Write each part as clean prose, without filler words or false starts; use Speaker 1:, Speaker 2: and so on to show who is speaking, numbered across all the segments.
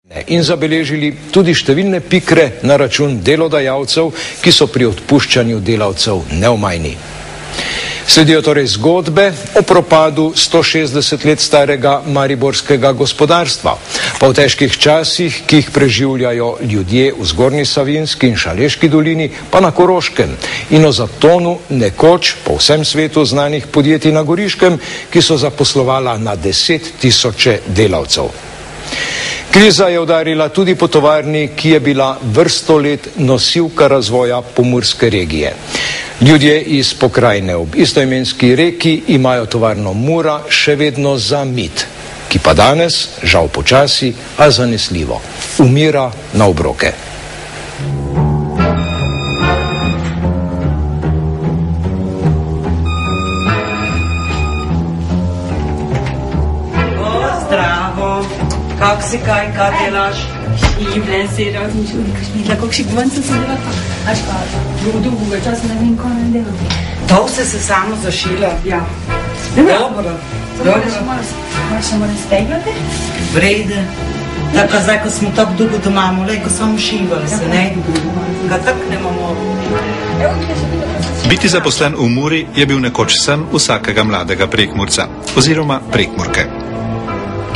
Speaker 1: In zabeležili tudi številne pikre na račun delodajalcev, ki so pri odpuščanju delavcev neomajni. Sledijo torej zgodbe o propadu 160 let starega mariborskega gospodarstva, pa v težkih časih, ki jih preživljajo ljudje v Zgornji Savinjski in Šaleški dolini, pa na Koroškem, in o zatonu nekoč po vsem svetu znanih podjetij na Goriškem, ki so zaposlovala na 10 000 delavcev. Kriza je udarila tudi po tovarni, ki je bila vrsto let nosilka razvoja pomurske regije. Ljudje iz pokrajine ob istoimenski reki imajo tovarno Mura še vedno za mit, ki pa danes, žal počasi, a zanesljivo, umira na obroke.
Speaker 2: Kako si kaj delaš?
Speaker 3: Življen si razmišljal, kašmitla, kako si gvanca se dela pa. Aš pa, dolgo časa ne vem, ko ne delam.
Speaker 2: To se samo zašila?
Speaker 3: Ja.
Speaker 2: Dobro.
Speaker 3: Moraš se moram steglati?
Speaker 2: Vrede. Tako zdaj, ko smo tako dolgo doma, ko smo šivali se, ne? Ga tako ne imamo.
Speaker 4: Biti zaposlen v Muri je bil nekoč sen vsakega mladega Prekmurca oziroma Prekmurke.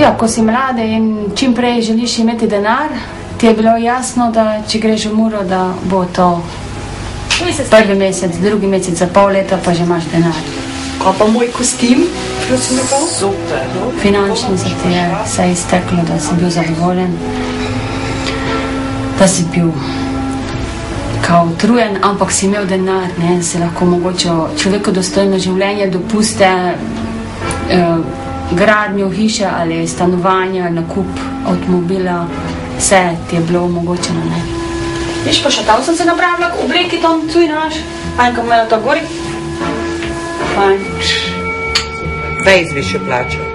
Speaker 5: Ja, ko si mlade in čim prej želiš imeti denar, ti je bilo jasno, da če greš v Muro, da bo to prvi mesec, drugi mesec, za pol leta pa že imaš denar.
Speaker 3: Kaj pa moj kostim? Prosim, nekaj?
Speaker 2: Super.
Speaker 5: Finančno se ti je vse izteklo, da si bil zadovoljen, da si bil kao utrujen, ampak si imel denar, ne, se lahko omogočil človeku dostojno življenje, dopuste, gradnjo hiše ali stanovanja, nakup avtomobila, vse ti je bilo omogočeno, ne.
Speaker 3: Viš, pa še tam sem se napravila, obleki tam tuj naš, fajn, ko imela to gori.
Speaker 5: Fajn.
Speaker 2: Vejz više plačal,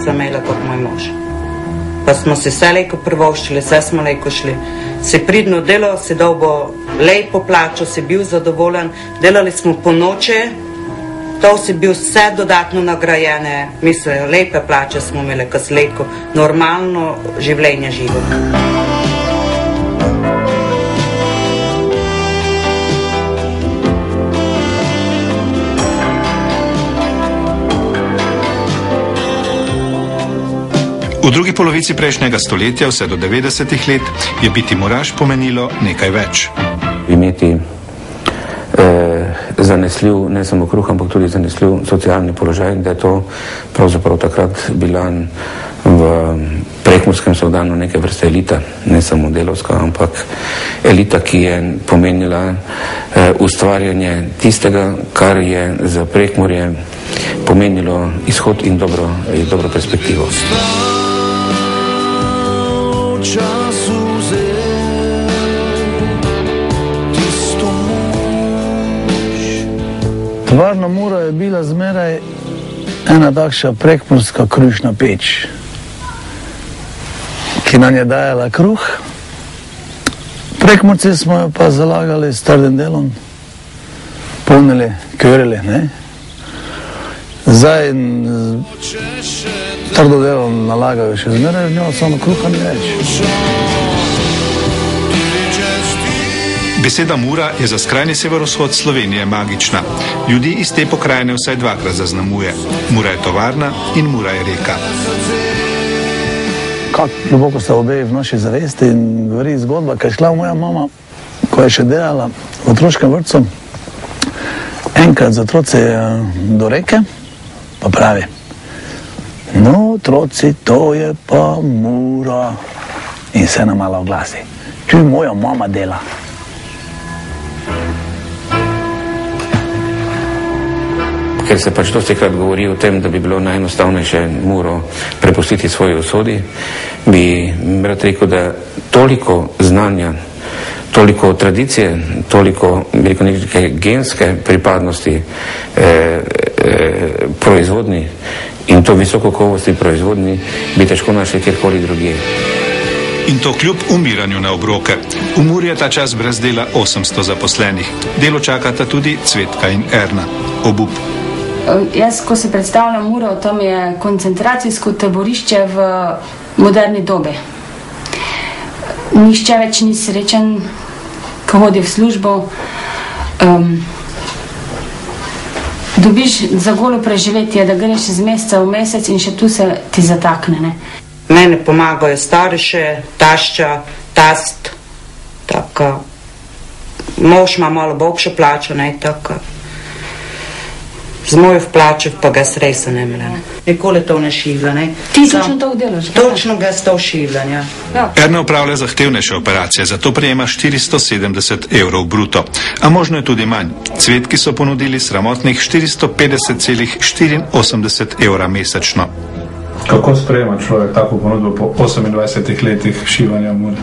Speaker 2: za imela kot moj mož. Pa smo se vse lejko prvoščili, vse smo lejko šli. Se pridno delal, se dobo lepo plačal, se bil zadovoljen, delali smo po noče, to si bil vse dodatno nagrajene, mislijo, lepe plače smo imeli, ko si lejko normalno življenje živo.
Speaker 4: V drugi polovici prejšnjega stoletja, vse do 90-ih let, je biti muraš pomenilo nekaj več.
Speaker 6: Imeti zanesljiv, ne samo kruh, ampak tudi zanesljiv socialni položaj, da je to pravzaprav takrat bila v prekmurskem Soldanu neke vrste elita, ne samo delovska, ampak elita, ki je pomenila ustvarjanje tistega, kar je za Prekmurje pomenilo izhod in dobro perspektivo.
Speaker 7: Tovarna Mura je bila zmeraj ena takša prekmurska krušna peč, ki nam je dajala kruh. Prekmurci smo jo pa zalagali s trdim delom, polnili, körili, ne. Zdaj trdo delo nalagajo še zmeraj v njo, samo kruha ni več.
Speaker 4: Beseda Mura je za skrajni severovzhod Slovenije magična. Ljudi iz te pokrajine vsaj dvakrat zaznamuje. Mura je tovarna in Mura je reka.
Speaker 7: Kako globoko sta obe v naši zavesti in govori zgodba, kaj je šla moja mama, ko je še delala v otroškem vrtcu, enkrat z otroci do reke, pa pravi: "No, otroci, to je pa Mura." In se nam malo oglasi: "Čuj, moja mama dela."
Speaker 6: Ker se pač dostikrat govori o tem, da bi bilo najenostavnejše Muro prepustiti svoji usodi, bi rad rekel, da toliko znanja, toliko tradicije, toliko, bi rekel, neke genske pripadnosti proizvodni in to visokokakovostni proizvodni bi težko našli kjerkoli drugje.
Speaker 4: In to kljub umiranju na obroke. V Muri je ta čas brez dela 800 zaposlenih. Delo čakata tudi Cvetka in Erna. Obup.
Speaker 5: Jaz, ko si predstavljam Muro, tam je koncentracijsko taborišče v moderni dobi. Nišče več ni srečen, ko hodi v službo. Dobiš za golo preživetje, da greš iz meseca v mesec in še tu se ti zatakne, ne?
Speaker 2: Mene pomagajo starše, tašča, tast, tako. Mož ima malo boljšo plačo, ne, tako. Z mojo plačo pa ga srejsa ne mre. Nikoli to ne šivla, ne.
Speaker 5: Ti točno to delaš?
Speaker 2: Točno ga s to šivljanja.
Speaker 4: Erna upravlja zahtevnejše operacije, zato prejema 470 evrov bruto. A možno je tudi manj. Cvetki so ponudili sramotnih 450,84 evra mesečno.
Speaker 8: Kako sprejema človek tako ponudbo po 28 letih šivanja mure?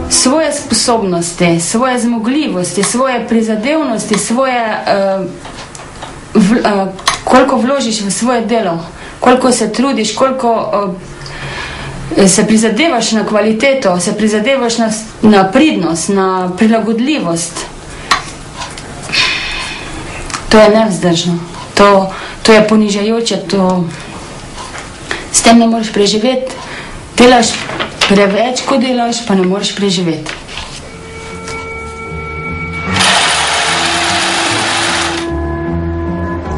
Speaker 5: Svoje sposobnosti, svoje zmogljivosti, svoje prizadevnosti, svoje... koliko vložiš v svoje delo, koliko se trudiš, koliko se prizadevaš na kvaliteto, se prizadevaš na pridnost, na prilagodljivost. To je nevzdržno. To je ponižajoče, s tem ne moreš preživeti. Delaš preveč, ko delaš, pa ne moreš preživeti.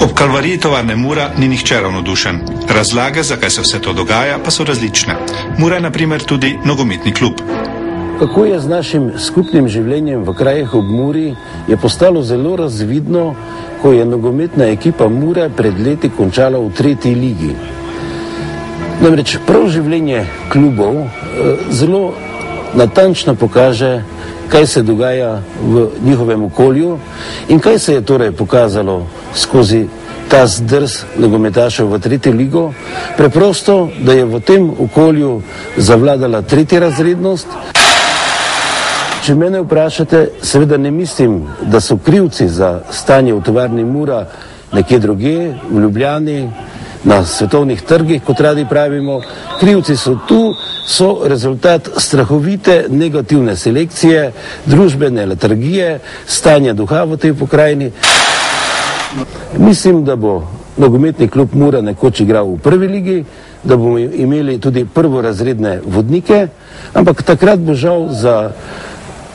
Speaker 4: Ob kalvariji tovarne Mura ni nihče ravnodušen. Razlage, zakaj se vse to dogaja, pa so različne. Mura je na primer tudi nogometni klub.
Speaker 9: Kako je z našim skupnim življenjem v krajih ob Muri, je postalo zelo razvidno, ko je nogometna ekipa Mure pred leti končala v 3. ligi. Namreč prav življenje klubov zelo natančno pokaže, kaj se dogaja v njihovem okolju in kaj se je torej pokazalo skozi ta zdrs nogometašev v 3. ligo. Preprosto, da je v tem okolju zavladala tretjerazrednost. Če mene vprašate, seveda ne mislim, da so krivci za stanje v tovarni Mura nekje drugje, v Ljubljani, na svetovnih trgih, kot radi pravimo. Krivci so tu, so rezultat strahovite negativne selekcije, družbene letargije, stanja duha v tej pokrajini. Mislim, da bo nogometni klub Mura nekoč igral v 1. ligi, da bomo imeli tudi prvorazredne vodnike, ampak takrat bo žal za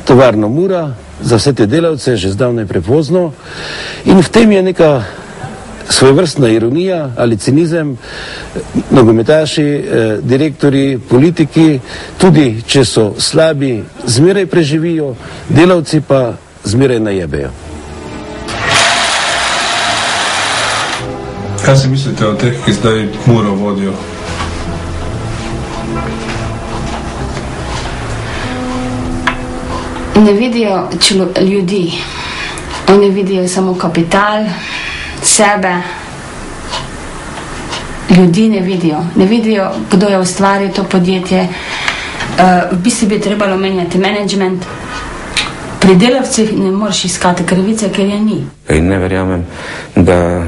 Speaker 9: tovarno Mura, za vse te delavce že zdavnaj prepozno in v tem je neka svojevrstna ironija ali cinizem. Nogometaši, direktori, politiki, tudi če so slabi, zmeraj preživijo, delavci pa zmeraj najebejo.
Speaker 8: Kaj si mislite o teh, ki zdaj Muro vodijo?
Speaker 5: Ne vidijo ljudi, oni vidijo samo kapital, sebe, ljudi ne vidijo, kdo je ustvaril to podjetje. V bistvu bi trebalo menjati management. Pri delavcih ne moreš iskati krivice, ker je ni.
Speaker 6: In ne verjamem, da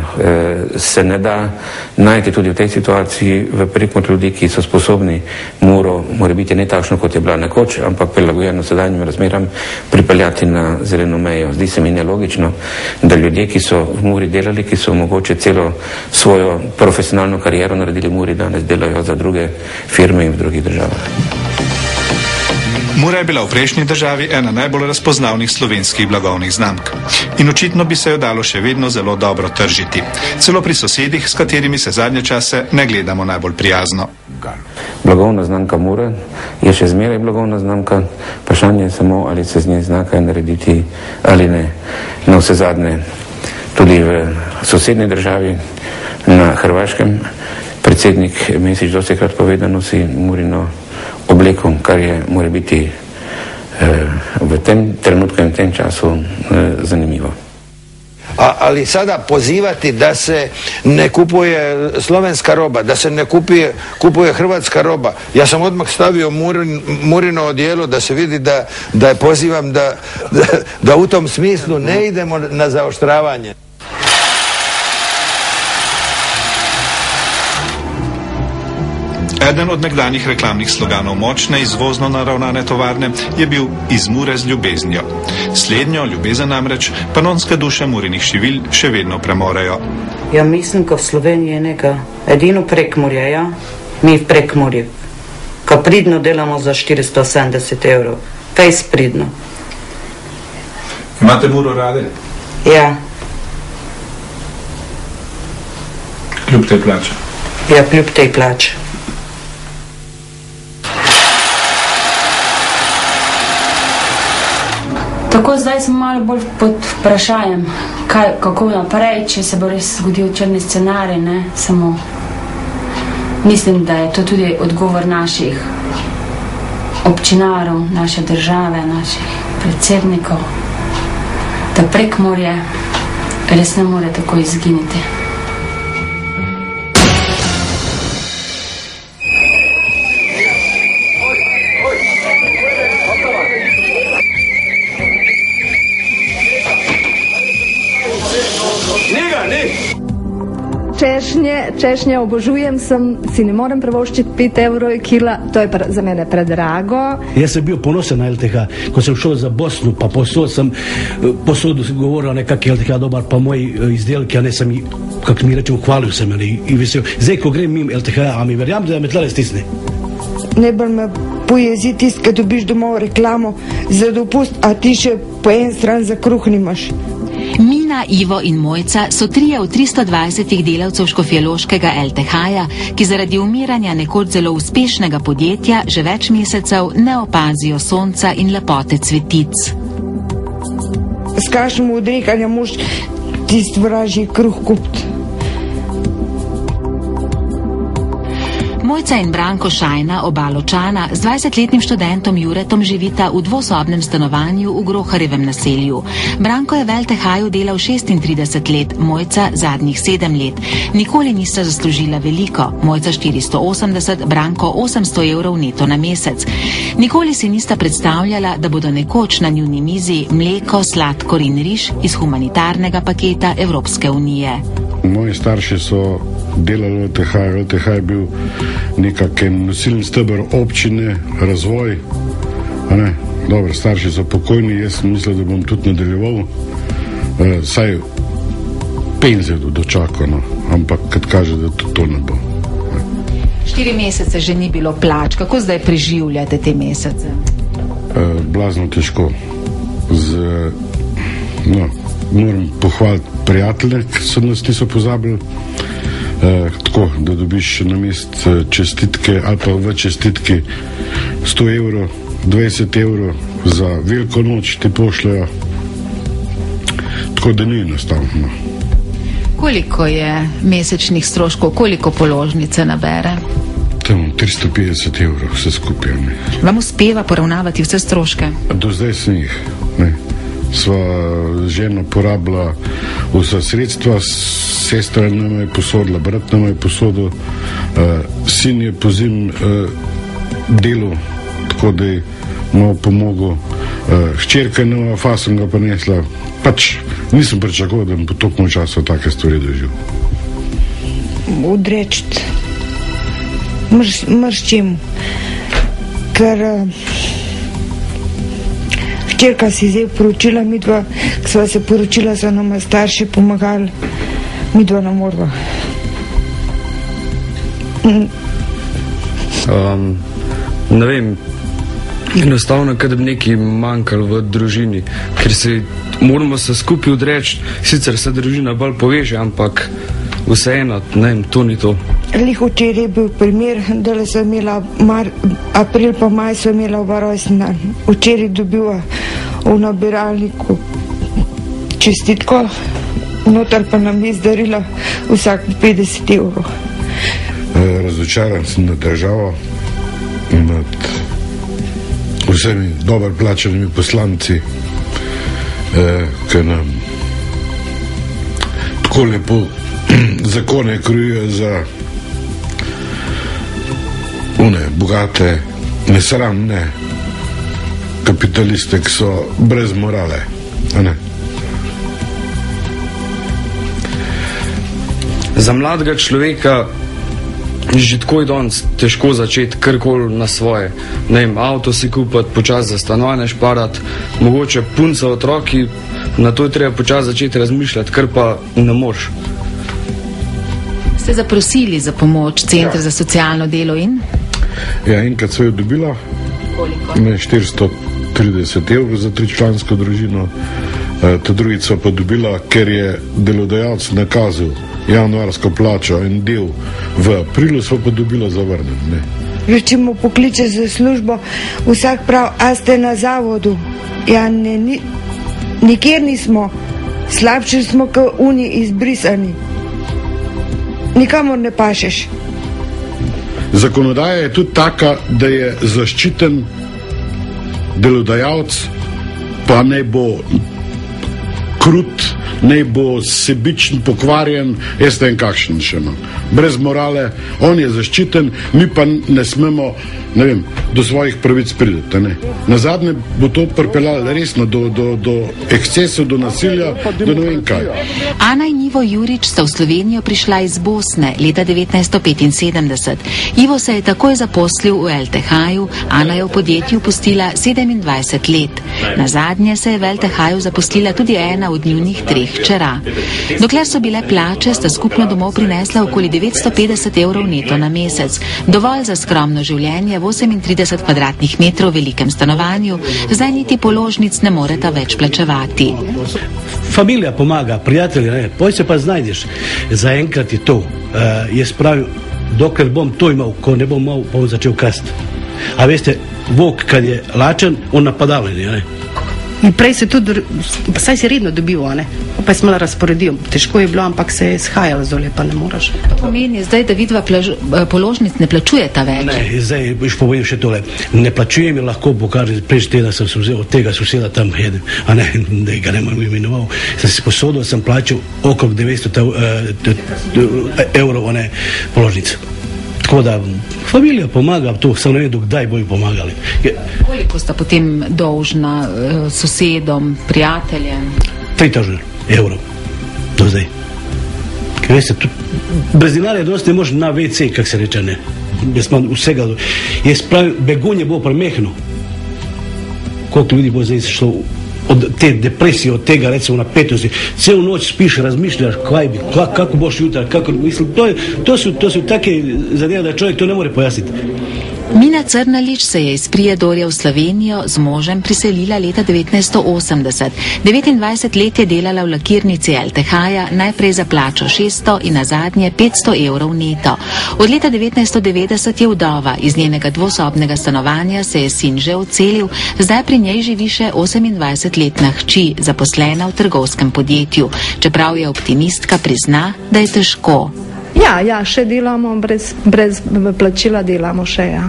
Speaker 6: se ne da najti tudi v tej situaciji v Prekmurju ljudi, ki so sposobni Muro, mora biti ne takšno, kot je bila nekoč, ampak prilagojeno sedanjim razmeram, pripeljati na zeleno mejo. Zdi se mi nelogično, da ljudje, ki so v Muri delali, ki so mogoče celo svojo profesionalno kariero naredili v Muri, danes delajo za druge firme in v drugih državah.
Speaker 4: Mura je bila v prejšnji državi ena najbolj razpoznavnih slovenskih blagovnih znamk. In očitno bi se jo dalo še vedno zelo dobro tržiti. Celo pri sosedih, s katerimi se zadnje čase ne gledamo najbolj prijazno.
Speaker 6: Blagovna znamka Mura je še zmeraj blagovna znamka. Vprašanje je samo, ali se z nje zna kaj narediti ali ne. Na vse zadnje, tudi v sosednji državi, na Hrvaškem, predsednik Mesić dostikrat pove, da nosi Murino obleko, kar je mora biti v tem trenutku in v tem času zanimivo.
Speaker 10: Ali sada pozivati da se ne kupuje slovenska roba, da se ne kupuje hrvatska roba. Ja sam odmah stavio Murino odijelo da se vidi da je pozivam da u tom smislu ne idemo na zaoštravanje.
Speaker 4: Eden od nekdanjih reklamnih sloganov močne izvozno naravnane tovarne je bil iz Mure z ljubeznijo. Slednjo, ljubezen namreč, panonske duše Murinih živil še vedno premorejo.
Speaker 2: Ja mislim, ko v Sloveniji je nekaj edino Prekmurje, ja? Mi v Prekmurju. ko pridno delamo za 470 evrov. Fejs pridno.
Speaker 4: Imate Muro rade?
Speaker 2: Ja.
Speaker 4: Kljub tej plači?
Speaker 2: Ja, kljub tej plači.
Speaker 5: Tako zdaj sem malo bolj pod vprašanjem, kako naprej, če se bo res zgodil črni scenarij, ne, samo mislim, da je to tudi odgovor naših občinarov, naše države, naših predsednikov, da Prekmurje res ne more tako izginiti.
Speaker 11: Češnje obožujem, si ne morem privoščiti 5 evrov kila, to je za mene predrago.
Speaker 12: Jaz sem bil ponosen na LTH, ko sem šel za Bosnu, pa posodu sem govoril nekak LTH dobar, pa moji izdelki, a ne sem, kako mi rečem, hvalil sem i vesel. Zdaj, ko grem mimo LTH, a mi verjam, da me tlele stisne.
Speaker 13: Najbolj me pojezi tist, kad dobiš domov reklamo za dopust, a ti še po en stran za kruh nimaš.
Speaker 14: Mina, Ivo in Mojca so 3 od 320 delavcev škofjeloškega LTH-ja, ki zaradi umiranja nekoč zelo uspešnega podjetja že več mesecev ne opazijo sonca in lepote cvetic.
Speaker 13: S kakšnim odrekanjem moš tist vražji kruh kupiti?
Speaker 14: Mojca in Branko Šajna, oba Ločana, z 20-letnim študentom Juretom živita v dvosobnem stanovanju v Groharjevem naselju. Branko je v LTH-ju delal 36 let, Mojca zadnjih 7 let. Nikoli nista zaslužila veliko, Mojca 480, Branko 800 evrov neto na mesec. Nikoli si nista predstavljala, da bodo nekoč na njuni mizi mleko, sladkor in riž iz humanitarnega paketa Evropske unije.
Speaker 15: Moji starši so delali v LTH. LTH je bil nekakšen nosilni steber občine, razvoj. Dobro, starši so pokojni, jaz mislim, da bom tudi nadaljeval. Saj penzijo dočakano, ampak kad kaže, da to ne bo.
Speaker 14: 4 mesece že ni bilo plač. Kako zdaj preživljate te mesece?
Speaker 15: Blazno težko. Moram pohvaliti prijatelje, ki so nas niso pozabili, tako, da dobiš na mest čestitke ali pa v čestitki 100 evrov, 20 evrov za veliko noč ti pošljajo, tako da ni enostavno.
Speaker 14: Koliko je mesečnih stroškov, koliko položnice nabere?
Speaker 15: Tam 350 evrov vse skupaj.
Speaker 14: Vam uspeva poravnavati vse stroške?
Speaker 15: Do zdaj sem jih, ne. Sva žena porabila vsa sredstva, sestra nama je posodila, brat nama je posodil, sin je pozim delal, tako da je malo pomogel, hčerka nama fasom ga prinesla, pač nisem pričakoval, da bom po toliko časa take stvari doživel.
Speaker 13: Odrečiti mrščim, ker hčerka si zdaj poročila, midva, ko sva se poročila, so nama starši pomagali, midva na morva.
Speaker 16: Ne vem, enostavno, kad bi nekaj manjkalo v družini, ker moramo se skupaj odreči, sicer se družina bolj poveže, ampak vseeno, ne vem, to ni to.
Speaker 13: Lih včeraj je bil primer, da so imela april pa maj so imela oba rojstni dan. Včeraj dobila v nabiralniku čestitko, notar pa nam je zdarila vsak 50 evrov.
Speaker 15: Razočaran sem nad državo, nad vsemi dobro plačanimi poslanci, ker nam tako lepo zakone krojijo za bogate, nesramne kapitaliste, ki so brez morale.
Speaker 16: Za mladega človeka že tako je danes težko začeti karkoli na svoje. Ne vem, avto si kupiti, počasi za stanovanje šparati, mogoče punca, otroki, na to je treba počasi začeti razmišljati, kar pa ne moreš.
Speaker 14: Ste zaprosili za pomoč Center za socialno delo in?
Speaker 15: Ja, enkrat so jo dobila.
Speaker 14: Koliko?
Speaker 15: 430 evrov za 3-člansko družino. Ta drugica pa dobila, ker je delodajalec nakazal januarsko plačo in del v aprilu, so pa dobila zavrnjen.
Speaker 13: Če mu pokliče za službo, vsak prav, a ste na zavodu. Ja, nikjer nismo. Slabši smo kot oni izbrisani. Nikamor ne pašeš.
Speaker 15: Zakonodaja je tudi taka, da je zaščiten delodajalec, pa ne bo krut, ne bo sebičen, pokvarjen, jaz ne vem kakšen še no. Brez morale, on je zaščiten, mi pa ne smemo, ne vem, do svojih pravic prideti, ne. Nazadnje bo to pripeljalo resno do ekscesov, do nasilja, do ne vem kaj.
Speaker 14: Ana in Ivo Jurič sta v Slovenijo prišla iz Bosne leta 1975. Ivo se je takoj zaposlil v LTH-ju, Ana je v podjetju pustila 27 let. Nazadnje se je v LTH-ju zaposlila tudi ena od njunih 3 hčera. Dokler so bile plače, sta skupno domov prinesla okoli 950 evrov neto na mesec. Dovolj za skromno življenje v 38 kvadratnih metrov velikem stanovanju, zdaj niti položnic ne moreta več plačevati.
Speaker 12: Familija pomaga, prijatelji, ne, poj se pa znajdeš. Zaenkrat je to. Jaz pravim, dokler bom to imel, ko ne bom imel, bom začel kast. A veste, vok, kad je lačen, on napadavljen, ne.
Speaker 17: In prej se tudi, saj se redno dobivo, ne? Pa je smela razporedil. Težko je bilo, ampak se je shajalo zole, pa ne moraš.
Speaker 14: To pomeni zdaj, da vidva položnic ne plačujeta več?
Speaker 12: Ne, zdaj boš povedal še tole. Ne plačujem, je lahko, kar prejšnji teden sem se vzel od tega soseda tam jedem, a ne, da ga ne bom imenoval. Sem se posodil, sem plačal okrog 900 evrov, ne, položnic. Tako da familija pomaga, to sem ne vedel, kdaj bojo pomagali.
Speaker 14: Koliko sta potem dolžna sosedom, prijateljem?
Speaker 12: 3000 evrov do zdaj. Ker veste, brez denarja dosti ne možeš na WC, kak se reče, ne. Jaz imam vsega. Jaz pravim, begunje bo premehno. Koliko ljudi bo zdaj šlo od te depresije, od tega recimo napetosti. Cel noč spiš, razmišljaš, kako boš jutra, mislim, to su take zadeve, da človek to ne more pojasniti.
Speaker 14: Mina Crnalič se je iz Prijedorja v Slovenijo z možem priselila leta 1980. 29 let je delala v lakirnici LTH-ja, najprej za plačo 600 in nazadnje 500 evrov neto. Od leta 1990 je vdova, iz njenega dvosobnega stanovanja se je sin že odselil, zdaj pri njej živi še 28-letna hči, zaposlena v trgovskem podjetju. Čeprav je optimistka, prizna, da je težko.
Speaker 11: Ja, še delamo, brez plačila delamo še, ja.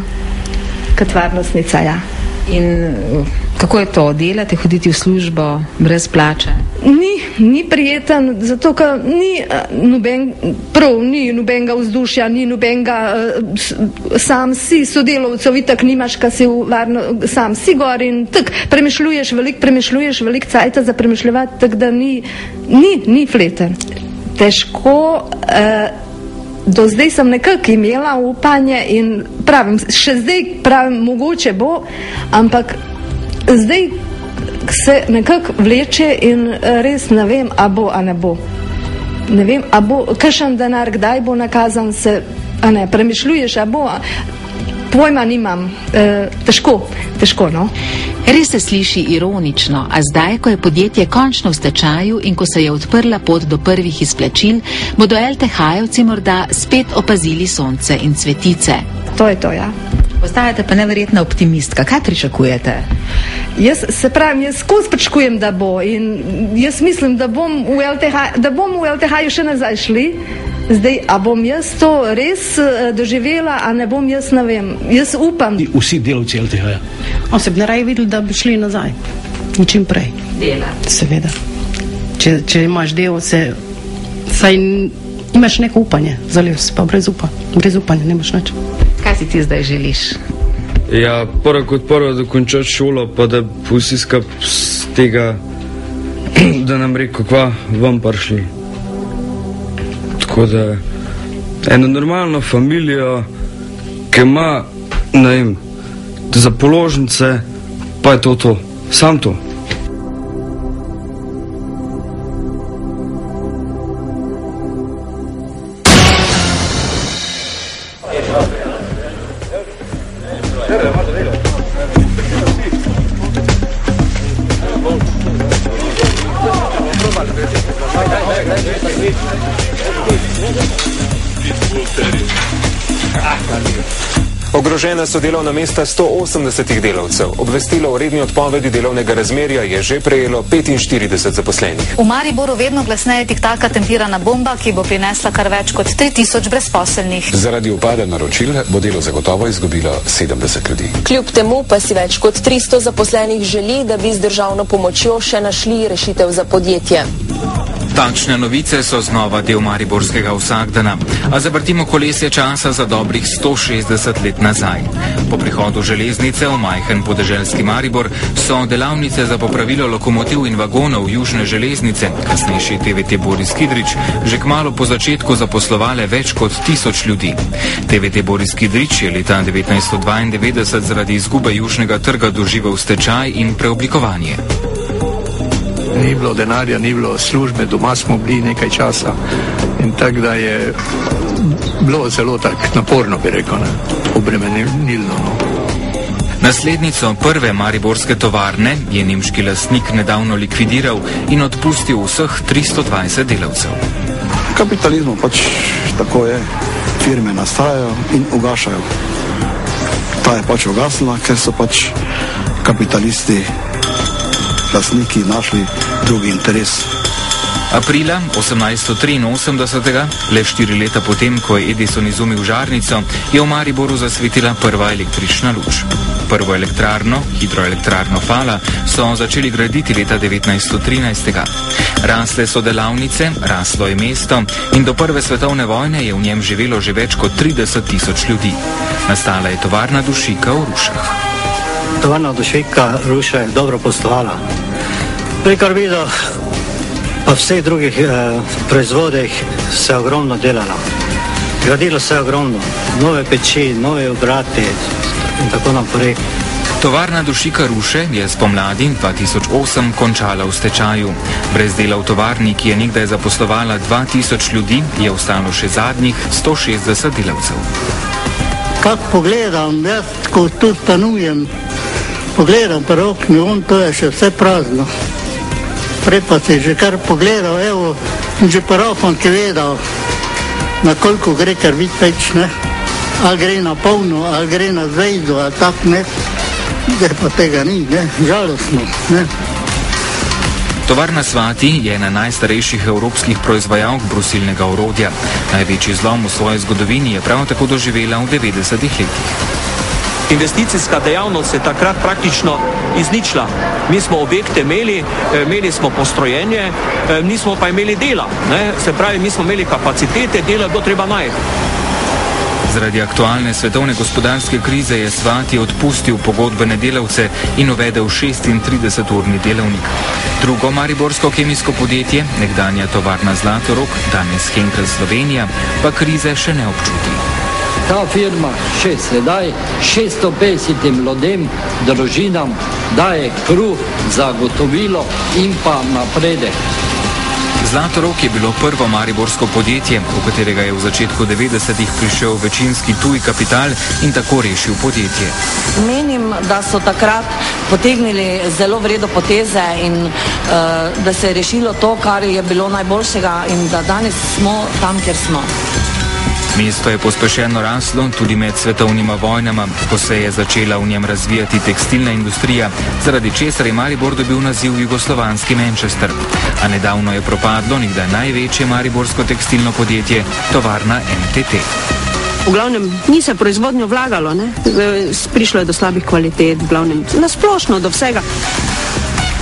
Speaker 11: Kot varnostnica, ja.
Speaker 14: In kako je to, delate, hoditi v službo brez plače?
Speaker 11: Ni prijeten, zato ker ni nobenega vzdušja, ni nobenega, sam si sodelovcev, itak nimaš, ka si sam si gor in tak premišljuješ veliko cajta za premišljevati, tak da ni fleten. Težko, do zdaj sem nekako imela upanje in pravim, še zdaj pravim, mogoče bo, ampak zdaj se nekako vleče in res ne vem, a bo, a ne bo. Ne vem, a bo, kakšen denar, kdaj bo nakazan se, a ne, premišljuješ, a bo, pojma nimam, težko, no.
Speaker 14: Res se sliši ironično, a zdaj, ko je podjetje končno v stečaju in ko se je odprla pot do prvih izplačil, bodo LTH-jevci morda spet opazili sonce in cvetice.
Speaker 11: To je to, ja.
Speaker 14: Postajate pa neverjetna optimistka. Kaj pričakujete?
Speaker 11: Jaz skozi pričakujem, da bo, in jaz mislim, da bom v LTH-ju še nazaj šli. Zdaj, a bom jaz to res doživela, a ne bom, jaz ne vem. Jaz upam.
Speaker 12: Vsi delavci LTH-ja.
Speaker 17: On se bi najraje videli, da bi šli nazaj. In čim prej.
Speaker 14: Dela.
Speaker 17: Seveda. Če imaš delavce, saj imaš neko upanje. Zalev si pa brez upanja, nemaš nič.
Speaker 14: Kaj si ti zdaj želiš?
Speaker 16: Ja, prvo dokončati šolo, pa da vsi skup z tega, da nam reko, kva vam prišli. Tako da ena normalna familija, ki ima, ne vem, za položnice, pa je to, sam to.
Speaker 18: Ogrožena so delovna mesta 180 delavcev. Obvestilo o redni odpovedi delovnega razmerja je že prejelo 45 zaposlenih.
Speaker 19: V Mariboru vedno glasneje tiktaka tempirana bomba, ki bo prinesla kar več kot 3000 brezposelnih.
Speaker 20: Zaradi upada naročil bo delo zagotovo izgubilo 70 ljudi.
Speaker 21: Kljub temu pa si več kot 300 zaposlenih želi, da bi z državno pomočjo še našli rešitev za podjetje.
Speaker 22: Takšne novice so znova del mariborskega vsakdana, a zavrtimo kolesje časa za dobrih 160 let nazaj. Po prihodu železnice v majhen podeželski Maribor so delavnice za popravilo lokomotiv in vagonov južne železnice, kasnejši TVT Boris Kidrič, že kmalu po začetku zaposlovale več kot 1000 ljudi. TVT Boris Kidrič je leta 1992 zaradi izgube južnega trga doživel stečaj in preoblikovanje.
Speaker 23: Ni bilo denarja, ni bilo službe, doma smo bili nekaj časa in tako da je bilo zelo tako naporno, bi rekel, obremenilno.
Speaker 22: Naslednico prve mariborske tovarne je nemški lastnik nedavno likvidiral in odpustil vseh 320 delavcev.
Speaker 24: Kapitalizmu pač tako je, firme nastajajo in ugašajo. Ta je pač ugasnila, ker so pač kapitalisti, lastniki našli drugi interes.
Speaker 22: Aprila 1883, le 4 leta potem, ko je Edison izumil žarnico, je v Mariboru zasvetila prva električna luč. Prvo elektrarno, hidroelektrarno Fala, so začeli graditi leta 1913. Rasle so delavnice, raslo je mesto in do prve svetovne vojne je v njem živelo že več kot 30 000 ljudi. Nastala je tovarna dušika v Rušah.
Speaker 25: Tovarna dušika Ruša je dobro poslovala. Prekar videl, pa vseh drugih proizvodih se je ogromno delalo. Gradilo se je ogromno. Nove peči, nove obrati in tako naprej.
Speaker 22: Tovarna dušika Ruše je spomladi 2008 končala v stečaju. Brez dela v tovarni, ki je nekdaj zaposlovala 2000 ljudi, je ostalo še zadnjih 160 delavcev.
Speaker 26: Kak pogledam, jaz ko tu stanujem, pogledam pri okni, to je še vse prazno. Prej pa si že kar pogledal, evo, že parafon, ki vedel, na koliko gre krvit peč, ne? Ali gre na polno, ali gre na zvezdo, ali tak, ne? Zdaj pa tega ni, ne? Žalostno, ne?
Speaker 22: Tovarna Svati je ena najstarejših evropskih proizvajalk brusilnega orodja. Največji zlom v svoji zgodovini je prav tako doživela v 90-ih letih.
Speaker 27: Investicijska dejavnost se je takrat praktično izničila. Mi smo objekte imeli smo postrojenje, nismo pa imeli dela. Ne? Se pravi, mi smo imeli kapacitete, dela je bilo treba najti.
Speaker 22: Zaradi aktualne svetovne gospodarske krize je Svati odpustil pogodbene delavce in uvedel 36-urni delavnik. Drugo mariborsko kemijsko podjetje, nekdanja tovarna Zlatorog, danes Henkel Slovenija, pa krize še ne občuti.
Speaker 28: Ta firma še sedaj 650 ljudem, družinam daje kruh, zagotovilo in pa napredek.
Speaker 22: Zlatorog je bilo prvo mariborsko podjetje, v katerega je v začetku 90-ih prišel večinski tuj kapital in tako rešil podjetje.
Speaker 29: Menim, da so takrat potegnili zelo vredo poteze in da se je rešilo to, kar je bilo najboljšega in da danes smo tam, kjer smo.
Speaker 22: Mesto je pospešeno raslo tudi med svetovnima vojnama, ko se je začela v njem razvijati tekstilna industrija, zaradi česar je Maribor dobil naziv jugoslovanski Manchester. A nedavno je propadlo nekdaj največje mariborsko tekstilno podjetje, tovarna MTT.
Speaker 30: V glavnem ni se proizvodnjo vlagalo, ne? Prišlo je do slabih kvalitet, v glavnem nasplošno do vsega.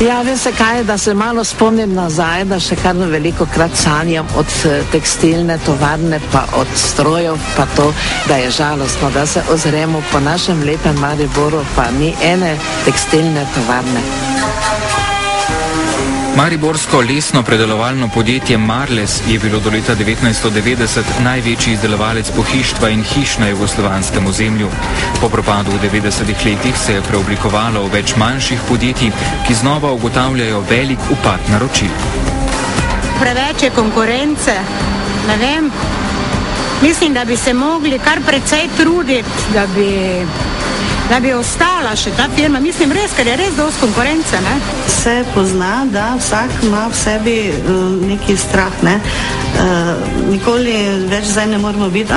Speaker 31: Ja, vem se kaj, da se malo spomnim nazaj, da še kar veliko krat sanjam od tekstilne tovarne, pa od strojev, pa to, da je žalostno, da se ozremo po našem lepem Mariboru, pa ni ene tekstilne tovarne.
Speaker 22: Mariborsko lesno predelovalno podjetje Marles je bilo do leta 1990 največji izdelovalec pohištva in hiš na jugoslovanskem ozemlju. Po propadu v 90-ih letih se je preoblikovalo v več manjših podjetij, ki znova ugotavljajo velik upad naročil.
Speaker 32: Preveč je konkurence, ne vem. Mislim, da bi se mogli kar precej truditi, da bi ostala še ta firma. Mislim res, ker je res dosti konkurence, ne?
Speaker 33: Se pozna, da vsak ima v sebi neki strah, ne? Nikoli več zdaj ne moramo biti,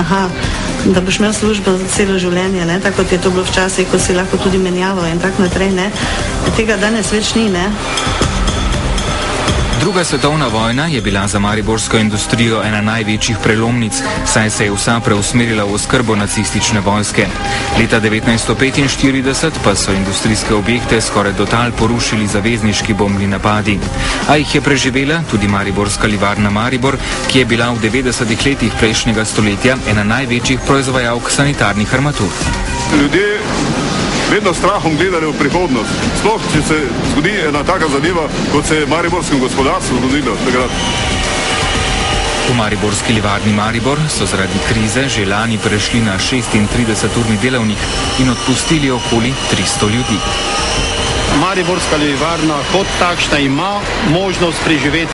Speaker 33: da boš imel službo za celo življenje, ne? Tako kot je to bilo včasih, ko si lahko tudi menjaval in tako naprej. Ne? Tega danes več ni. Ne?
Speaker 22: Druga svetovna vojna je bila za mariborsko industrijo ena največjih prelomnic, saj se je vsa preusmerila v oskrbo nacistične vojske. Leta 1945 pa so industrijske objekte skoraj do tal porušili zavezniški bombni napadi. A jih je preživela tudi mariborska livarna Maribor, ki je bila v 90-ih letih prejšnjega stoletja ena največjih proizvajalk sanitarnih armatur.
Speaker 1: Ljudje vedno strahom gledali v prihodnost. Sploh, če se zgodi ena taka zadeva, kot se je mariborskem gospodarstvu zgodilo takrat.
Speaker 22: V mariborski livarni Maribor so zaradi krize že lani prešli na 36-urni delavnik in odpustili okoli 300 ljudi.
Speaker 2: Mariborska livarna kot takšna ima možnost preživeti